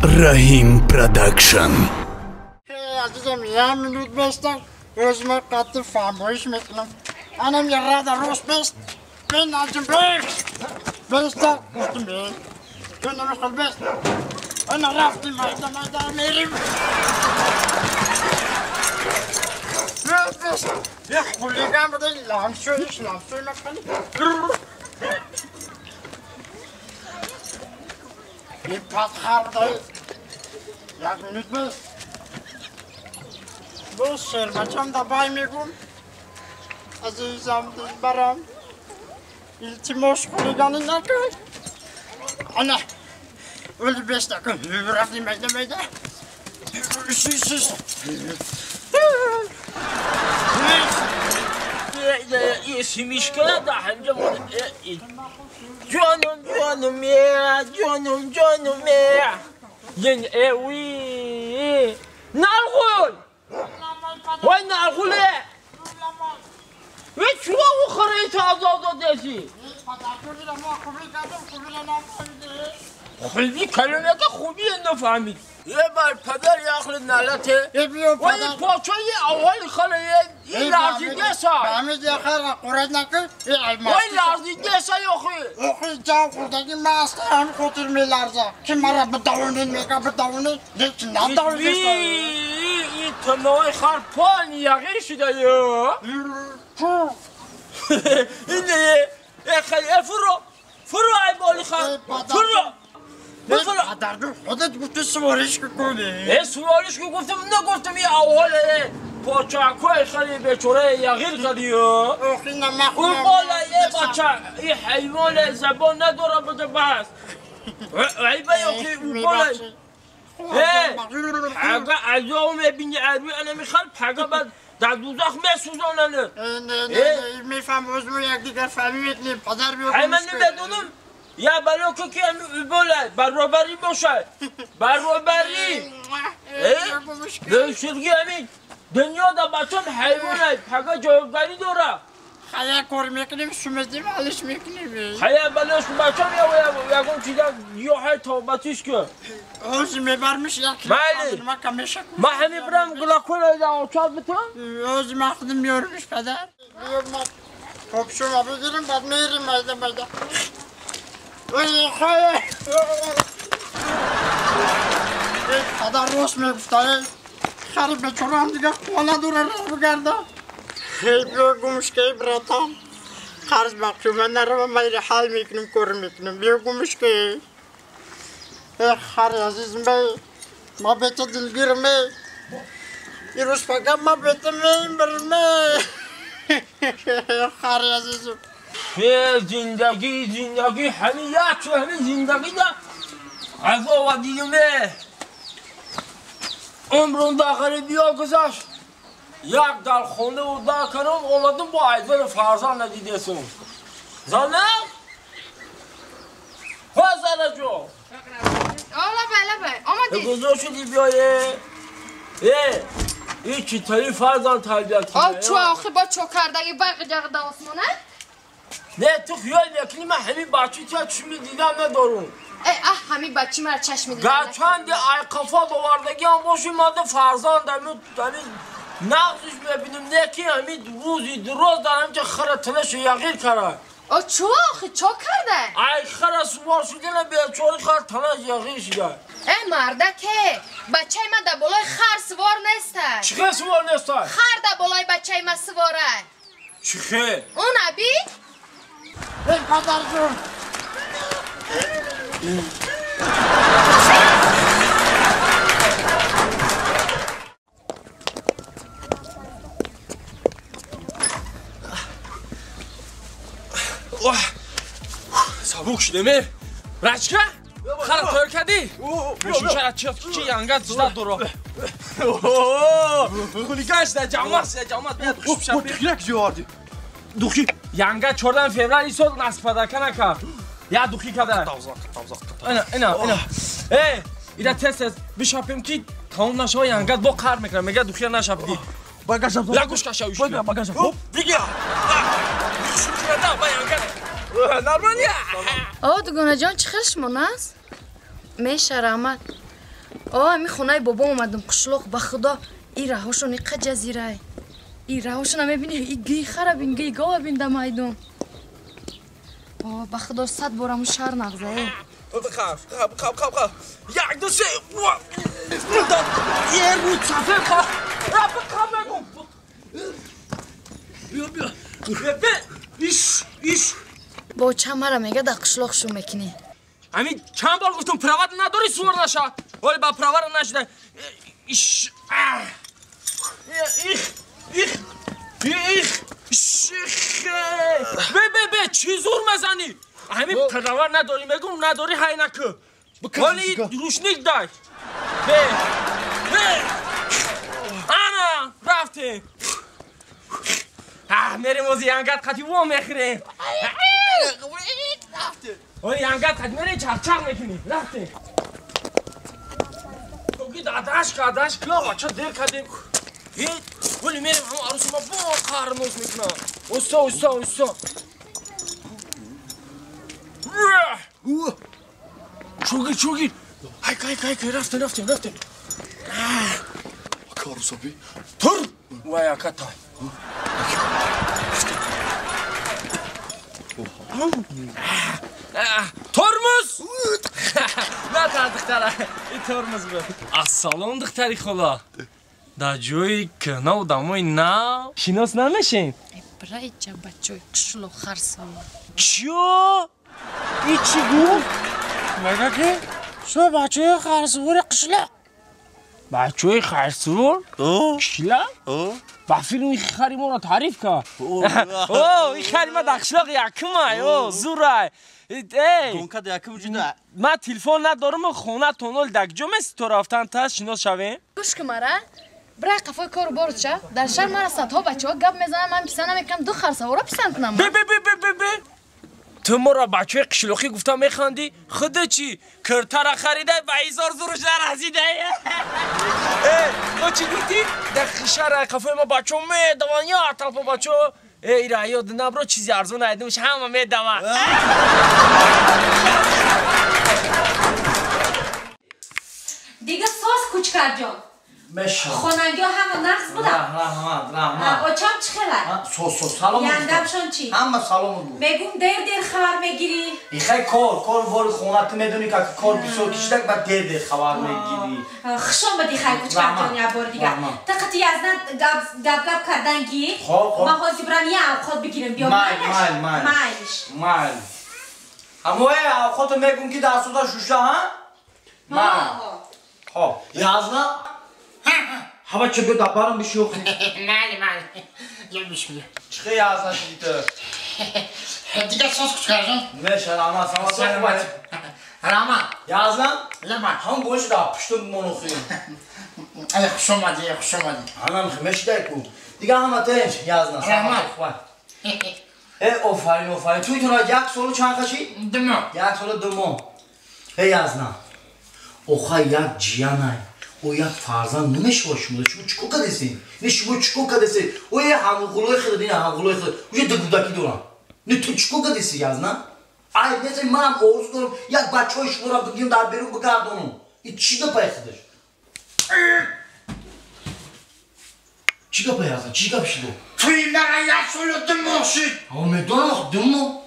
Rahim Production. عزیزم یه منوت بستم روزمه قطع فرمایش میکنم انم یه رد روز بست بین آجم بستم گفتم بین تو نمیخواد بست انا رفتیم مایده میریم بست یه خولیگم بوده لامسوی مکنی یه پتخر بوده یک منوت بست بو شربتم دبای میگم عزیزم دلبرم التماس خولیگانی نکن انا ولی بست نکن رفتیم میده یه مشکل دارم جانم یعنی اوی نرغول وای نرغوله وی چوه او خریت آزاد دیسی خوبی کلمه که خوبی نفهمید یه بار پدر یخل نلته ولی پاچه اول خلیه این لرزیده سا فهمید یه خیلی قرد نکن وای لرزیده سا یخی اخی جا خوردگی مست هم خاطر می لرزه که مرا بدونین میگه بدونین لیکن ندونین این تنوی خر پان یقی شده یا اینه خیلی فرو ای بالی خر فرو پدر جو خودت گفتی سوارش کنی سوارش که گفتم نگفتم یه اوله پاچاکوی خیلی بیچوره یغیر خیلی یا اخی نمخونم اون بالا یه بچه این حیوان زبان نداره بده بس عیبه یکی اون بالا اگه عذاب میبینی عربی انا میخواد پگه بعد در دوزخ میسوزاننه میفهم وزمو یک دیگر فهمیدنی پدر بیو من نمیدونم یا بلا که همین بالا برابری باشه برابری به شرگی همین دنیا دا بچم حیوانه پگه جایگانی داره خیلی کار میکنیم شمزدیم حالش میکنیم خیلی بلاش بچم یکم چیزا یا های توبتیش که اوزی میبرمش یکی بله ما همین برم گلاکوله دا آچار بتم اوزی ما خودم میارمش پدر خب شما بگیریم بعد میریم مایده وی خیلی پدر روش میگفته خیلی بچوره هم دیگه خواهنه دوره رو بگرده بیا گمش که براتم قرض بخشو من نرم میره حال میکنم کار میکنم بیا گمش که خیلی عزیزم بی ما بیتا دلگیرمه یه روز فقط ما بیتا میم برمه خیلی عزیزم زندگی همین یک همین زندگی دا عذاب و دیگمه عمرون داخل بیا گذاشت یک در خونه و در کنم اومدم با ایدون فرزان ندیده سون زنه؟ زنه جو آمدی گذار شدی بیایه این چطوری فرزان تربیت کنه چو آخی با چو کردگی برق جغد آسمانه؟ نه تو خیال میکنی من همین بچه تا چشمی دیدم ندارم همین بچه مرا چشمی دیدم گرچند ای قفا باوردگی هم باشی ماده فرزان همین نقضش میبینیم نه که همین روزی دروز دارم که خره تنش یغیر کرده چو آخی چو کرده؟ ای خره سوار شده نه بیچاری خر تنش یغیر شده مرده که بچه من در بالای خر سوار نیسته چه سوار نیسته؟ خر در بالای بچه من سواره چه؟ اون ابی؟ ای پدر جون سبوک شده رچکه؟ خراب تایر کردی؟ میشون شاید چی ینگت زده دورا خولیگه شده جامعه بیاد خوب شد دخیلک جواردی دوخی ینگت 14 فوریه سال نصف پدرکه نکرد یا دوخی کرده اینا اینا تست بشاپیم که تمام نشه ینگت با کار میکنه میگه دوخی نشاپدی باگاشم لگوش کشاویش باگاشم بگیر شروع کرده با ینگت نرمانیه دوگانه جان چه خیلی شما نست؟ میشه رحمت می خونه بابا اومدم قشلاق به خدا این راهاشون اینقدر جزیره این راهاشون هم میبینی این گی خراب این گی گاو بین در میدون به خدا 100 بار همون شهر نغزه خب یک دو سه یه رو چفه خواه بگم بیا ایش با چند مرا میگه در قشلاقشون میکنی همین چند بار گفتم پروات نداری سور نشه ولی با پروات نشده ایش به چی زور مزنی همین پروات نداری میگم نداری های نکه ولی روشنیک دای به انا رفتیم میریم از ینگت خطی و میخوریم ولی ینگت خطی میریم چرچر میکنیم رفتیم توگی داداش کلا بچه دیر کردیم ولی میریم همه عروس ما با خرنوز میکنم اوستا چوگی های رفتیم عروس بی تر و یکتا ترمز نه دختره این ترمز بود السلام دختری خلا در جوی کنه و دموی نه شناس نمیشین برای چه بچه قشلاق خرسان چیو؟ ای چی گفت؟ مگه که؟ شو بچه خرسور قشلاق بچه خرسور؟ قشلاق؟ با فیلم خری ما را تعریف که این خری ما در قشلاق یکمه زوره گونکت یکم جده من تلفن ندارم و خونه تونل دکجا مثل تو رفتن تا شناس شویم گوش که مرا برای قفای کارو بارد شه در شهر مرا صدها بچه ها گپ میزنم من پیسه نمیکنم دو خرسوارا پیسن کنم به تو مرا بچه قشلاقی گفتم میخواندی خودت چی کرتر خریده و 1000 زورش نرسیده تو چی گفتی در شهر قفای ما بچه میدوان یا اطراف بچه ایره یاد نبرو چیزی ارزون نایدمش همه میدوان دیگه ساز کوچکر جان مشا خونگی ها همه نقص بودم رحمت اوچام چه خلر؟ سوس سلام یندمشون چی؟ همه سلام بود بگم دیر خبر میگیری؟ خیلی کار باری خونه تو میدونی که کار بسیار کشیده بعد دیر خبر میگیری خشم بدی خیلی کوچکر جان یا بار دیگه تقتی از نه گب کردن گی ما خوزی برم یه خود بگیرم بیام مایل هموه خودتو میگم که در سودا شوشه ها؟ خب یازنا هوا چه بیو دبارم بشوخی مالی یه بیش میده چه یازنا شدی تو؟ دیگه ساز کچکر جان میشه راما سما خوبت راما یازنا یه من هم گوش دا پشتو منوخی ای خوش اومدی هم خمش دایکو دیگه همه تنش یازنا سما خوبت آفرین توی تو را یک سالو چند کشی؟ دمو یک سالو دمو یازنا اوخا یک جیانای او یک فرزند نمیشه باشموده شما چکو کدیسین نه شما چکو کدیسی او یه همغلوی خود نه همغلوی خود او یه دگودکی دارم نه تو چکو کدیسی یازنا ای مثل منم آرزو دارم یک بچه های شما را بگیم در بیرون بگردانم این چی گپه خودش چی گپه یازنا چی گپ شده توی مرا یک سال دمو شد اما میدونم دمو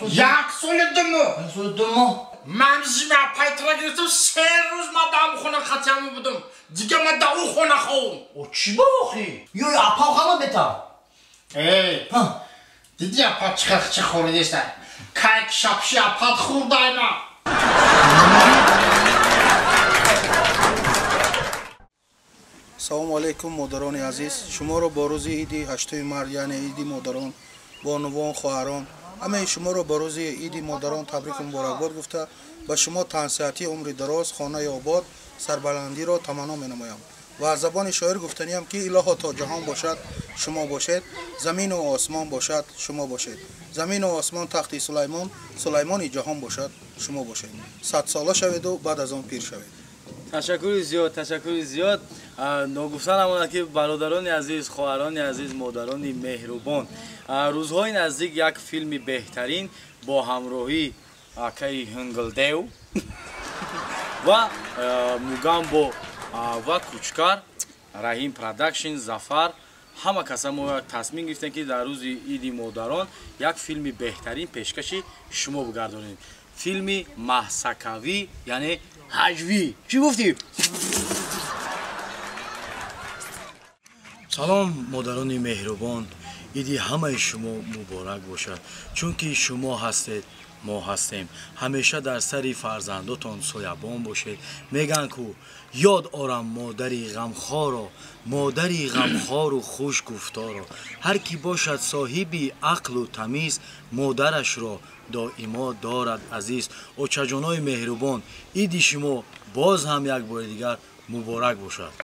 یک سال دمو من زیمه پایترا گرفتم 3 روز ما دام خونه خطیامو بودم دیگه ما دا او خونه خوام او چی باخی؟ یا اپا خواهم بتا دیدی اپا چه خوردیسته که شبشی اپا خورده اینا سلام علیکم مادران عزیز شما را با روز عید 8 مارس یعنی عید مادران بانوان خواهران همه شما را با روز عید مادران تبریک و مبارکباد گفته به شما تنصیحاتی عمر دراز خانه آباد سربلندی را تمنا می‌نمایم و از زبان شاعر گفتنیم که الها تا جهان باشد شما باشید زمین و آسمان باشد شما باشید زمین و آسمان تخت سلیمان سلیمان جهان باشد شما باشید 100 ساله شوید و بعد از آن پیر شوید تشکر زیاد نگفتن همونه که برادران عزیز خواهران عزیز مادران مهربان روزهای نزدیک یک فیلم بهترین با همراهی اکای هنگلدیو و Мугамбо ва Кучкар, Раҳим Production, Зафар ҳама каса мо тасмим гирифтем ки дар рӯзи Иди модарон як филми беҳтарин пешкаши шумо бигардонем. Филми маҳсакавӣ, яъне ҳаҷвӣ. Чӣ гуфтӣ? салом модарони меҳрубон, иди ҳамаи шумо муборак бошад, чунки шумо ҳастед, мо ҳастем. ҳамеша дар сари фарзандотон соябон бошед. мегӯянд ку ёд орам модари ғамхоро, модари ғамхору хушгуфторо. ҳар ки бошад соҳиби ақлу тамиз, модарашро доимо дорад азиз. очаҷонои меҳрубон, иди шумо боз ҳам як бори дигар муборак бошад.